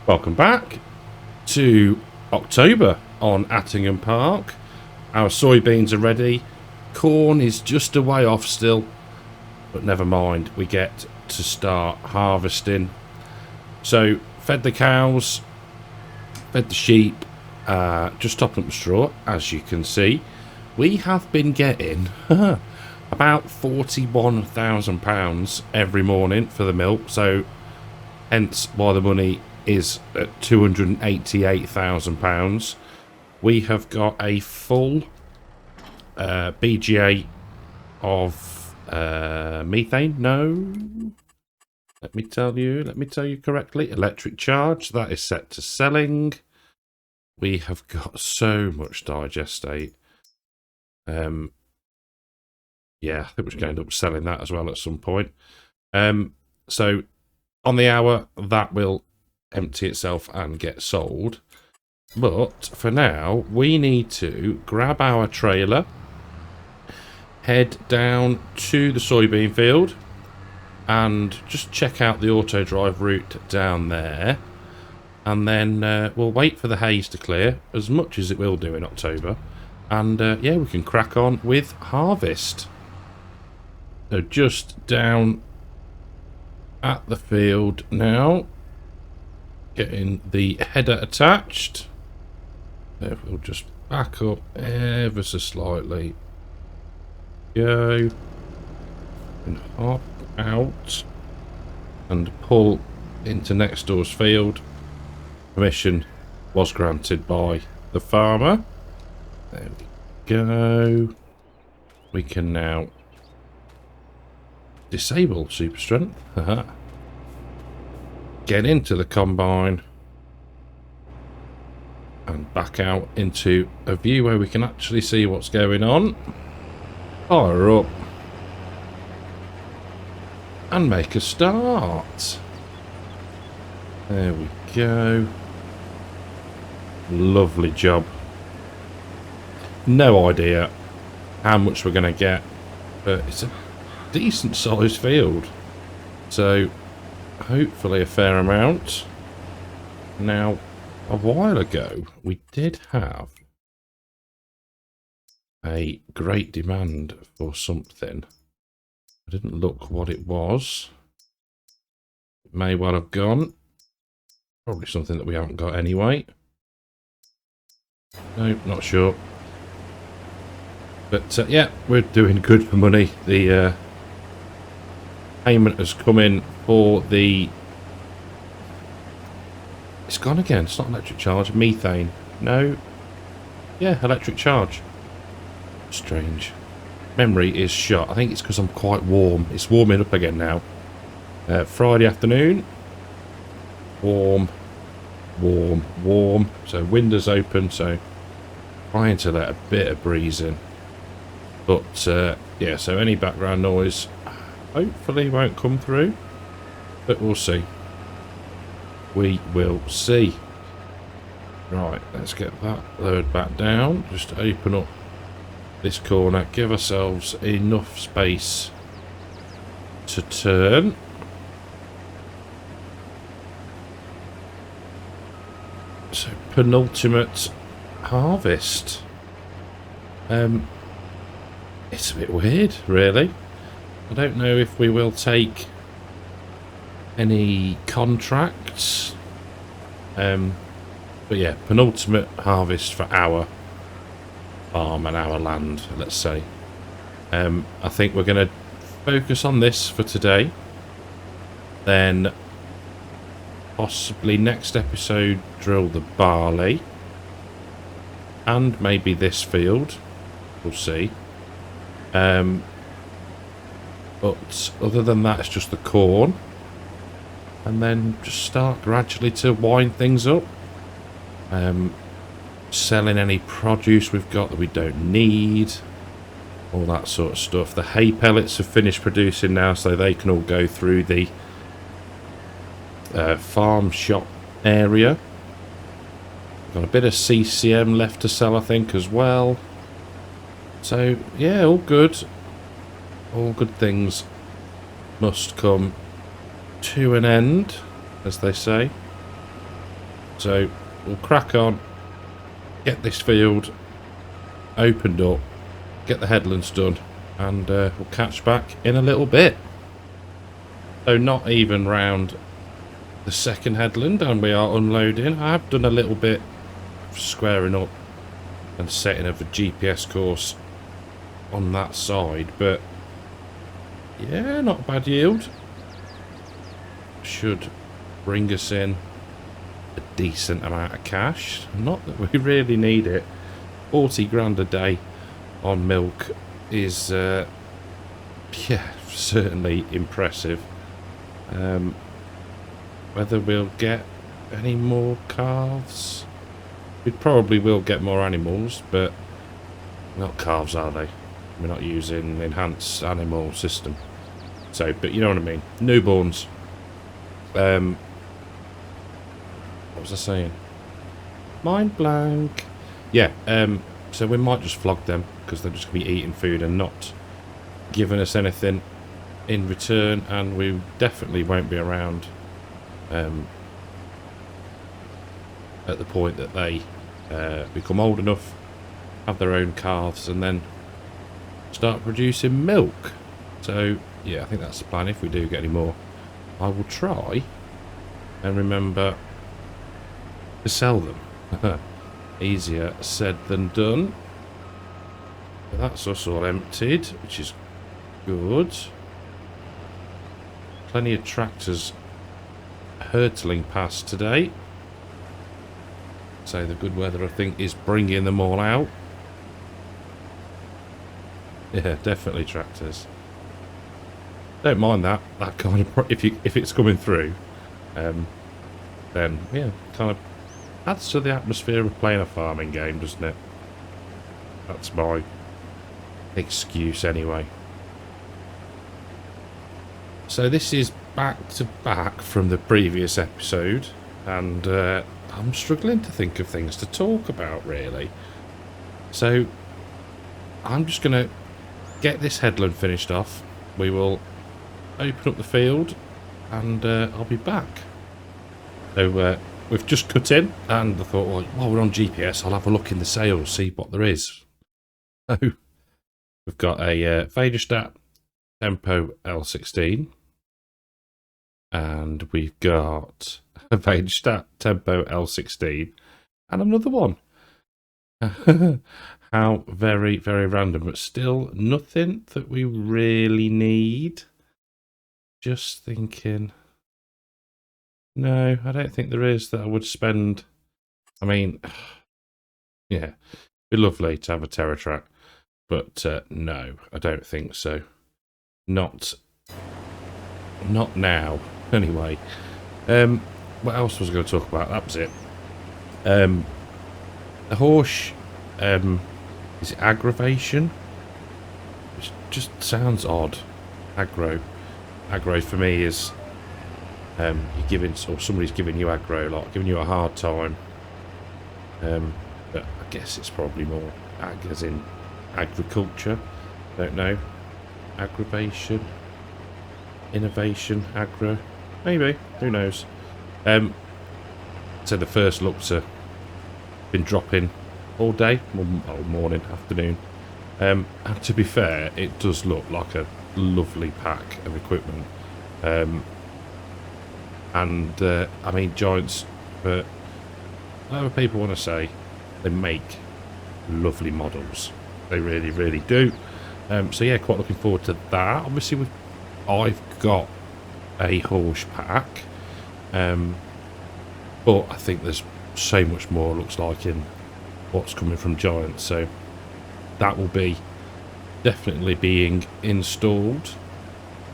Welcome back to October on Attingham Park. Our soybeans are ready. Corn is just a way off still, but never mind, we get to start harvesting. So fed the cows, fed the sheep, just topping up the straw. As you can see, we have been getting about £41,000 every morning for the milk, so hence why the money is at £288,000. We have got a full BGA of methane. No, let me tell you correctly. Electric charge, that is set to selling. We have got so much digestate. Yeah, I think we're going to end up selling that as well at some point. So on the hour, that will empty itself and get sold. But for now, we need to grab our trailer, head down to the soybean field, and just check out the auto drive route down there. And then we'll wait for the haze to clear, as much as it will do in October. And yeah, we can crack on with harvest. So just down at the field now, getting the header attached. There, we'll just back up ever so slightly. Go and hop out and pull into next door's field. Permission was granted by the farmer. There we go. We can now disable super strength. Get into the combine and back out into a view where we can actually see what's going on. Fire up and make a start. There we go. Lovely job. No idea how much we're going to get, but it's a decent sized field, so hopefully a fair amount. Now, a while ago we did have a great demand for something. I didn't look what it was. It may well have gone. Probably something that we haven't got anyway. No, not sure. But yeah, we're doing good for money. The payment has come in for the... It's gone again. It's not electric charge. Methane. No. Yeah, electric charge. Strange. Memory is shot. I think it's because I'm quite warm. It's warming up again now. Friday afternoon. Warm. Warm. Warm. So windows open. So trying to let a bit of breeze in. But yeah, so any background noise hopefully won't come through. But we'll see. We will see. Right, let's get that lowered back down. Just open up this corner. Give ourselves enough space to turn. So, penultimate harvest. It's a bit weird, really. I don't know if we will take any contracts. But yeah, penultimate harvest for our farm and our land, let's say. I think we're going to focus on this for today. Then possibly next episode drill the barley. And maybe this field. We'll see. But other than that, it's just the corn. And then just start gradually to wind things up. Selling any produce we've got that we don't need. All that sort of stuff. The hay pellets have finished producing now, so they can all go through the farm shop area. Got a bit of CCM left to sell, I think, as well. So, yeah, all good. All good things must come to an end, as they say. So we'll crack on, get this field opened up, get the headlands done, and we'll catch back in a little bit. So not even round the second headland, and we are unloading. I have done a little bit of squaring up and setting up a GPS course on that side, but yeah, not a bad yield. Should bring us in a decent amount of cash. Not that we really need it. 40 grand a day on milk is yeah, certainly impressive. Whether we'll get any more calves, we probably will get more animals, but not calves, are they? We're not using enhanced animal system. So, but you know what I mean. Newborns. What was I saying? Mind blank. Yeah, so we might just flog them because they're just going to be eating food and not giving us anything in return, and we definitely won't be around at the point that they become old enough, have their own calves, and then start producing milk. So yeah, I think that's the plan. If we do get any more, I will try and remember to sell them. Easier said than done. That's us all emptied, which is good. Plenty of tractors hurtling past today. So the good weather, I think, is bringing them all out. Yeah, definitely tractors. Don't mind that kind of if it's coming through, then yeah, kind of adds to the atmosphere of playing a farming game, doesn't it? That's my excuse anyway. So this is back to back from the previous episode, and I'm struggling to think of things to talk about, really. So I'm just going to get this headland finished off. We will open up the field, and I'll be back. So we've just cut in, and I thought, well, while we're on GPS, I'll have a look in the sales, see what there is. So we've got a Vaderstat Tempo L16, and we've got a Vaderstat Tempo L16, and another one. How very, very random, but still nothing that we really need. Just thinking. No, I don't think there is that I would spend. I mean, yeah, it'd be lovely to have a Terra track, but no, I don't think so. Not now. Anyway, what else was I going to talk about? That was it. The horse, is it aggravation? It just sounds odd. Aggro for me is you're giving, or somebody's giving you aggro, like giving you a hard time. But I guess it's probably more ag as in agriculture. Don't know. Aggravation, innovation, aggro. Maybe, who knows. So the first looks been dropping all day, morning, afternoon. And to be fair, it does look like a lovely pack of equipment. I mean, Giants, but whatever people want to say, they make lovely models. They really, really do. So yeah, quite looking forward to that. Obviously, I've got a horse pack, but I think there's so much more, looks like, in what's coming from Giants. So that will be definitely being installed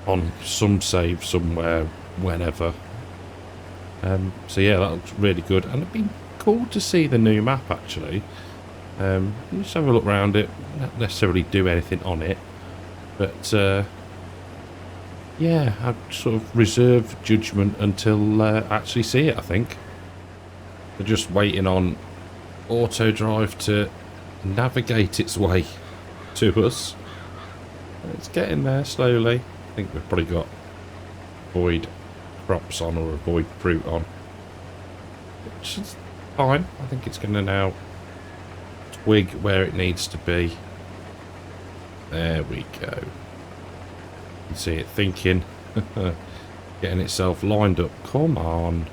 on some save somewhere, whenever. So yeah, that looks really good, and it'd be cool to see the new map actually. Just have a look around it, not necessarily do anything on it, but yeah, I'd sort of reserve judgment until I actually see it. I think we're just waiting on auto drive to navigate its way to us. It's getting there slowly. I think we've probably got avoid crops on or avoid fruit on. which is fine. I think it's going to now twig where it needs to be. There we go. You can see it thinking, getting itself lined up. Come on.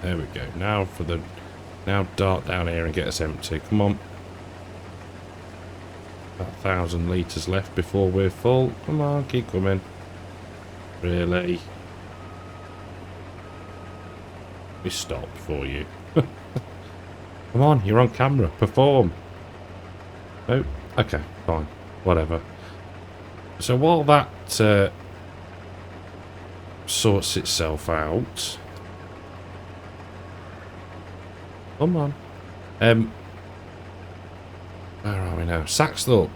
There we go. Now for the, now dart down here and get us empty. Come on. About 1,000 litres left before we're full. Come on, keep coming. Really? We stopped for you. Come on, you're on camera. Perform. Oh, okay, fine. Whatever. So while that sorts itself out... Come on. Where are we now? Saxthorpe.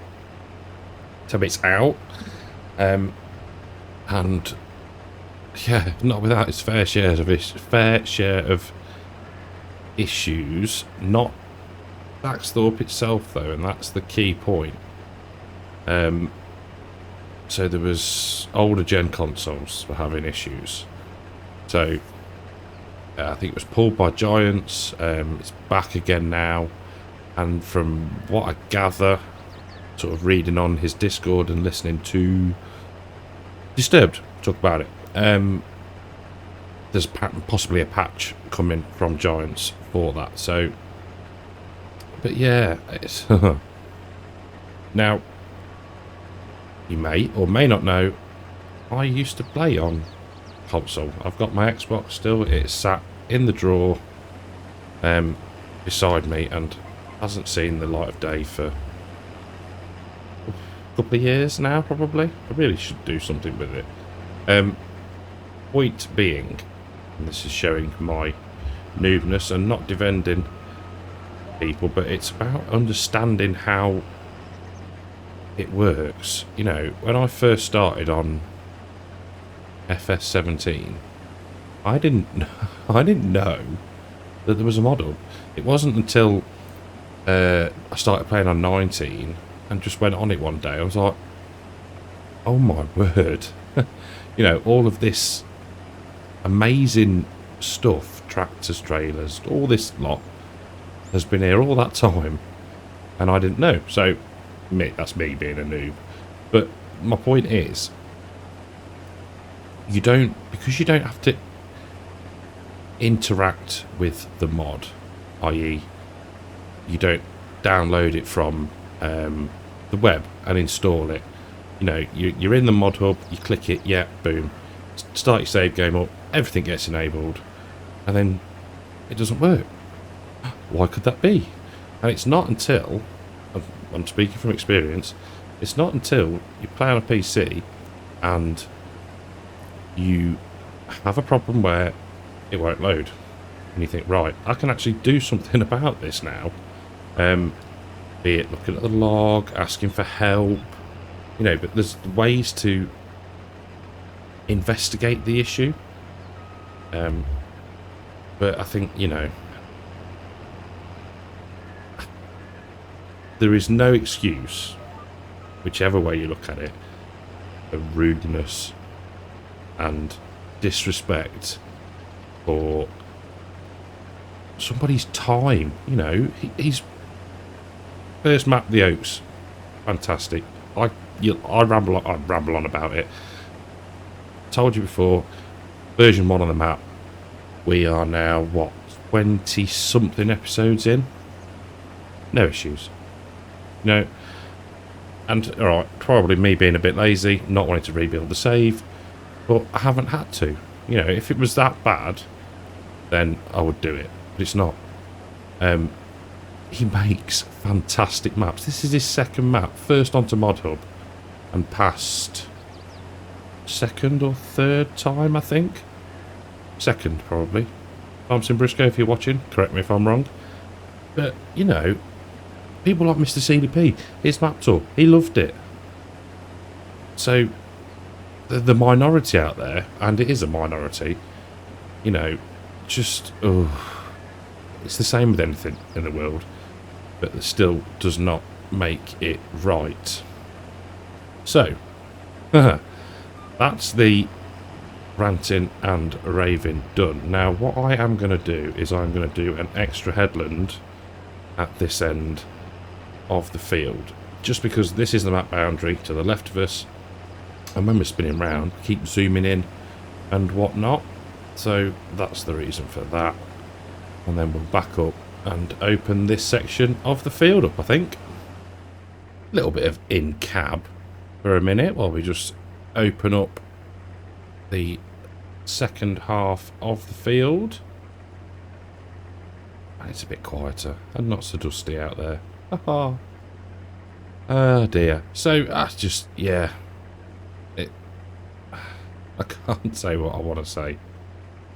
So it's out. And yeah, not without its fair share of issues. Not Saxthorpe itself though, and that's the key point. So there was older gen consoles were having issues. So I think it was pulled by Giants. It's back again now, and from what I gather, sort of reading on his Discord and listening to Disturbed talk about it, there's possibly a patch coming from Giants for that. So, but yeah, it's now you may or may not know, I used to play on console. I've got my Xbox still. It's sat in the drawer beside me and hasn't seen the light of day for a couple of years now, probably. I really should do something with it. Point being, and this is showing my noobness and not defending people, but it's about understanding how it works. You know, when I first started on FS17, I didn't know that there was a mod hub. It wasn't until I started playing on 19 and just went on it one day, I was like, oh my word. You know, all of this amazing stuff, tractors, trailers, all this lot has been here all that time and I didn't know. So that's me being a noob. But my point is, because you don't have to interact with the mod, i.e. you don't download it from the web and install it. You know, you're in the mod hub, you click it, yeah, boom, start your save game up, everything gets enabled, and then it doesn't work. Why could that be? And it's not until, I'm speaking from experience, it's not until you play on a PC and you have a problem where it won't load and you think, right, I can actually do something about this now, be it looking at the log, asking for help, you know, but there's ways to investigate the issue. But I think, you know, there is no excuse, whichever way you look at it, of rudeness and disrespect for somebody's time. You know, he's first mapped the Oaks, fantastic. I ramble on about it. Told you before, version 1 on the map. We are now what, 20 something episodes in. No issues. No. And alright, probably me being a bit lazy, not wanting to rebuild the save, but I haven't had to. You know, if it was that bad, then I would do it. But it's not. He makes fantastic maps. This is his second map. First onto Mod Hub and passed second or third time, I think. Second, probably. Thompson Briscoe, if you're watching, correct me if I'm wrong. But, you know, people like Mr. CDP, his map tour, he loved it. So, the minority out there, and it is a minority, you know, just, it's the same with anything in the world, but it still does not make it right. So, that's the ranting and raving done. Now, what I am going to do is I'm going to do an extra headland at this end of the field, just because this is the map boundary to the left of us, and when we're spinning round, keep zooming in and whatnot. So that's the reason for that. And then we'll back up and open this section of the field up, I think. A little bit of in-cab for a minute while we just open up the second half of the field. And it's a bit quieter and not so dusty out there. Haha. Oh dear. So that's just, yeah. I can't say what I want to say.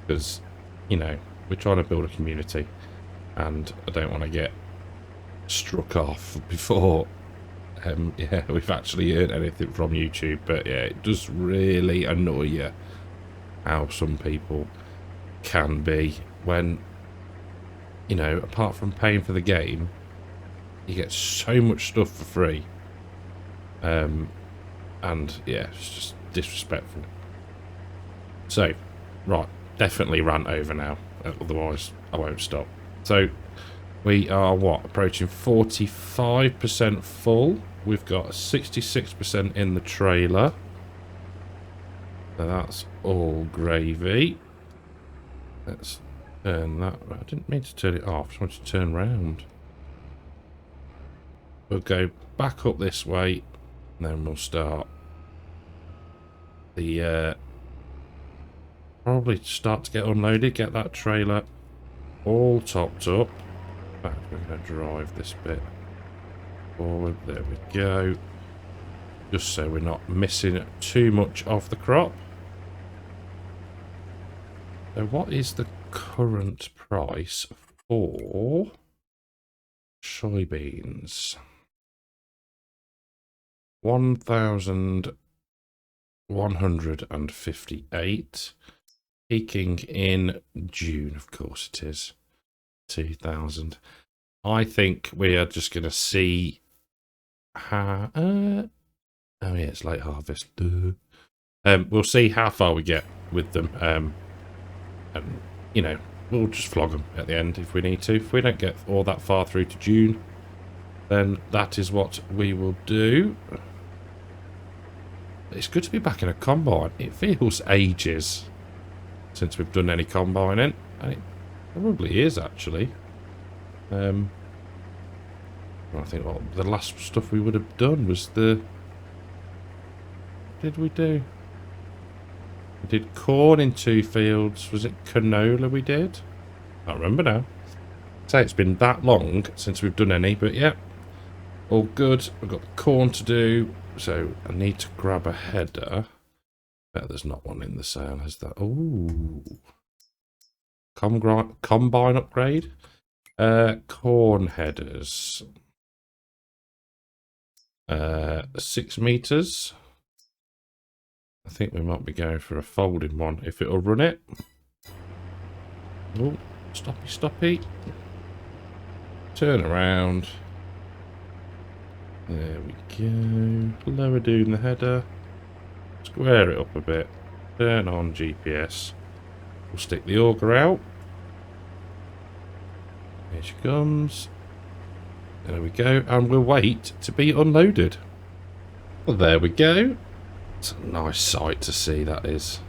Because, you know, we're trying to build a community. And I don't want to get struck off before yeah, we've actually earned anything from YouTube. But yeah, it does really annoy you how some people can be when, you know, apart from paying for the game, you get so much stuff for free. And yeah, it's just disrespectful. So, right, definitely rant over now, otherwise I won't stop. So, we are, what, approaching 45% full. We've got 66% in the trailer. So that's all gravy. Let's turn that. I didn't mean to turn it off. I just wanted to turn round. We'll go back up this way, and then we'll start the probably start to get unloaded. Get that trailer all topped up. In fact, we're going to drive this bit forward. There we go. Just so we're not missing too much of the crop. So what is the current price for soybeans? 1,158. Peaking in June, of course it is. 2,000. I think we are just going to see how... oh yeah, it's late harvest. We'll see how far we get with them. And, you know, we'll just flog them at the end if we need to. If we don't get all that far through to June, then that is what we will do. It's good to be back in a combine. It feels ages since we've done any combining. And it probably is, actually. I think the last stuff we would have done was the... What did we do? We did corn in 2 fields. Was it canola we did? I can't remember now. Say it's been that long since we've done any, but yeah. All good. We've got the corn to do. So I need to grab a header. Bet there's not one in the sale, is there? Ooh. Combine upgrade. Corn headers. 6 meters. I think we might be going for a folding one if it'll run it. Oh, stoppy. Turn around. There we go. Lower down the header. Square it up a bit. Turn on GPS. We'll stick the auger out. Here she comes. There we go. And we'll wait to be unloaded. Well, there we go. It's a nice sight to see, that is.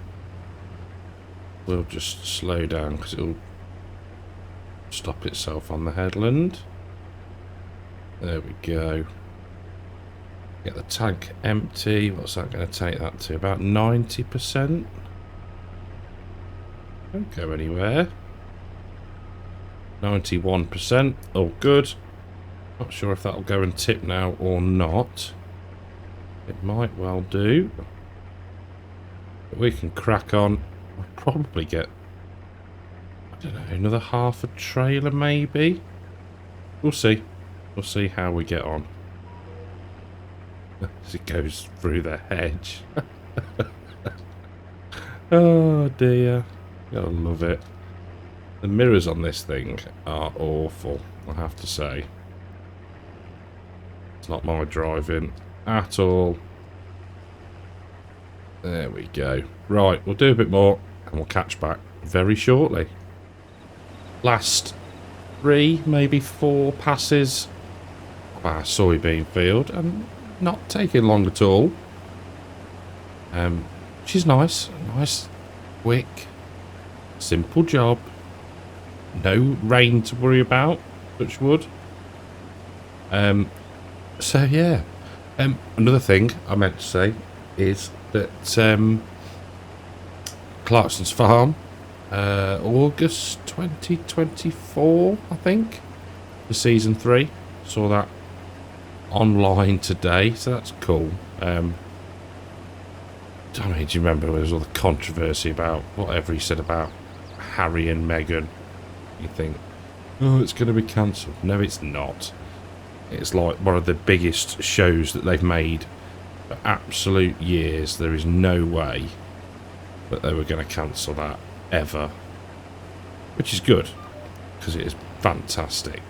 We'll just slow down because it'll stop itself on the headland. There we go. Get the tank empty. What's that going to take that to? About 90%. Don't go anywhere. 91%. All good. Not sure if that'll go and tip now or not. It might well do. But we can crack on. We'll probably get, I don't know, another half a trailer maybe. We'll see. We'll see how we get on. As it goes through the hedge. Oh dear. I love it. The mirrors on this thing are awful, I have to say. It's not my driving at all. There we go. Right, we'll do a bit more and we'll catch back very shortly. Last 3, maybe 4 passes of our soybean field and not taking long at all. Which is nice. Nice, quick, simple job. No rain to worry about, touch wood. So yeah. Another thing I meant to say is that Clarkson's Farm, August 2024, I think, for season 3. Saw that online today, so that's cool. Do you remember there was all the controversy about whatever he said about Harry and Meghan? You think, oh, it's going to be cancelled. No, it's not. It's like one of the biggest shows that they've made for absolute years. There is no way that they were going to cancel that ever, which is good because it is fantastic.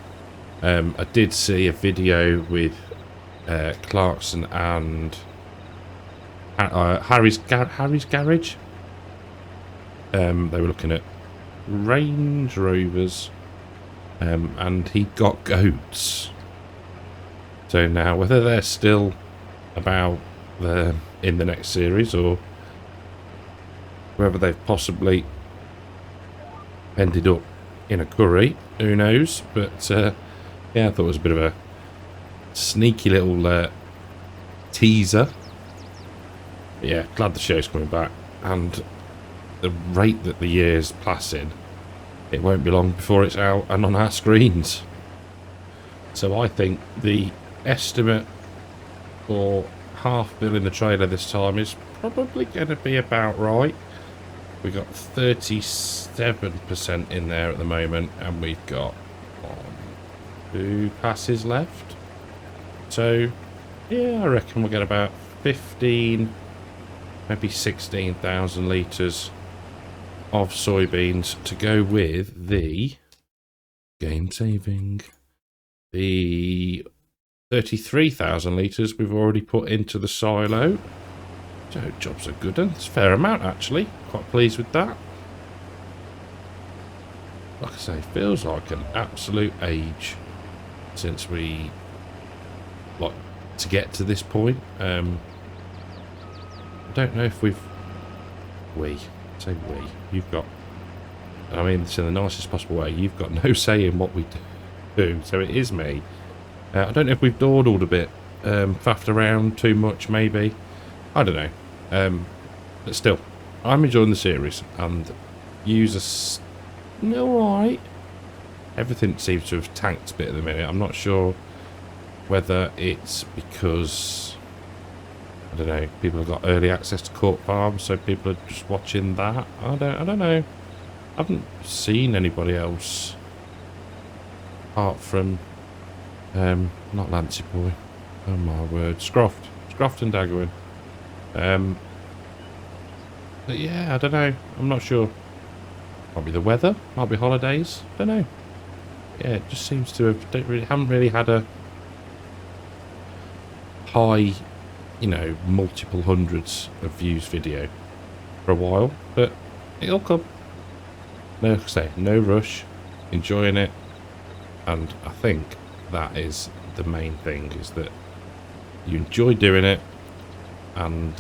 I did see a video with Clarkson and Harry's garage. They were looking at Range Rovers, and he got goats. So now, whether they're still about in the next series or whether they've possibly ended up in a curry, who knows? But yeah, I thought it was a bit of a sneaky little teaser. But yeah, glad the show's coming back, and the rate that the year's passing, it won't be long before it's out and on our screens. So I think the estimate for $500,000 in the trailer this time is probably going to be about right. We've got 37% in there at the moment, and we've got 2 passes left. So yeah, I reckon we'll get about 15, maybe 16,000 litres of soybeans to go with the game saving. The 33,000 litres we've already put into the silo. So jobs are good, and it's a fair amount actually. Quite pleased with that. Like I say, feels like an absolute age since we to get to this point. I don't know if you've got, I mean this in the nicest possible way, you've got no say in what we do, so it is me. I don't know if we've dawdled a bit, faffed around too much maybe, I don't know, but still, I'm enjoying the series, and users, alright. Everything seems to have tanked a bit at the minute. I'm not sure whether it's because, I don't know, people have got early access to Court Farm, so people are just watching that. I don't know. I haven't seen anybody else apart from not Lancey Boy. Oh my word, Scroft and Daggerwin. But yeah, I don't know. I'm not sure. Might be the weather, might be holidays. Don't know. Yeah, it just seems to have haven't really had a high, multiple hundreds of views video for a while, but it'll come. No, no rush, enjoying it, and I think that is the main thing, is that you enjoy doing it, and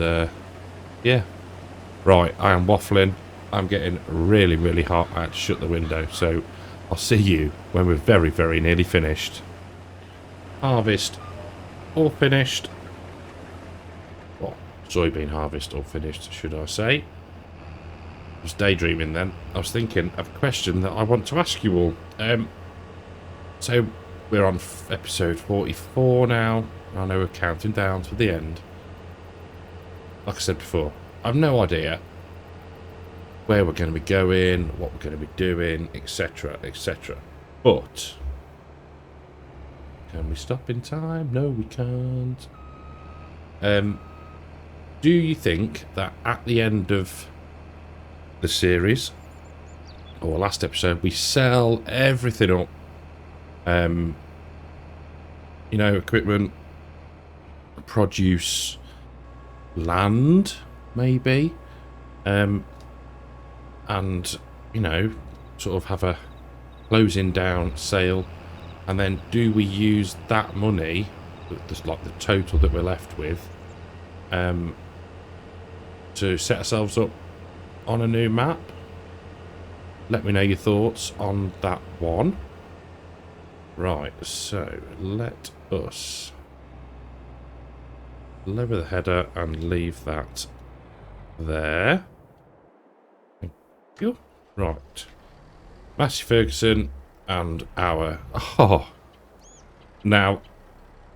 yeah. Right, I am waffling. I'm getting really, really hot. I had to shut the window, so I'll see you when we're very, very nearly finished. Harvest all finished. Well, soybean harvest all finished, should I say. I was daydreaming then. I was thinking of a question that I want to ask you all. So we're on episode 44 now. I know we're counting down to the end. Like I said before, I've no idea where we're going to be going, what we're going to be doing, etc, etc. But can we stop in time? No, we can't. Do you think that at the end of the series, or last episode, we sell everything up? Equipment, produce, land, maybe. And, you know, sort of have a closing down sale. And then do we use that money, just like the total that we're left with, to set ourselves up on a new map? Let me know your thoughts on that one. Right, so let us lower the header and leave that there. Thank you. Right. Massey Ferguson and our... Oh! Now,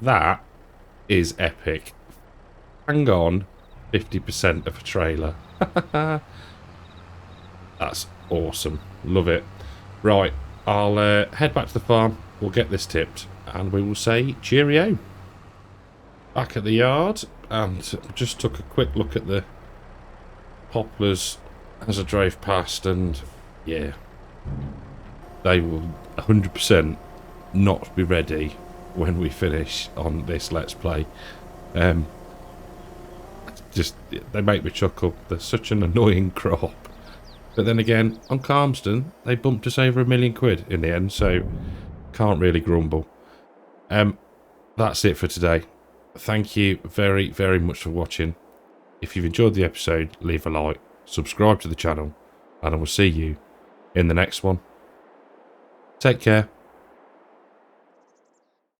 that is epic. Hang on, 50% of a trailer. That's awesome. Love it. Right, I'll head back to the farm. We'll get this tipped and we will say cheerio. Back at the yard, and just took a quick look at the poplars as I drove past, and yeah, they will 100% not be ready when we finish on this Let's Play. Just, they make me chuckle. They're such an annoying crop. But then again, on Calmsden, they bumped us over £1 million in the end, so can't really grumble. That's it for today. Thank you very, very much for watching. If you've enjoyed the episode, leave a like, subscribe to the channel, and I will see you in the next one. Take care.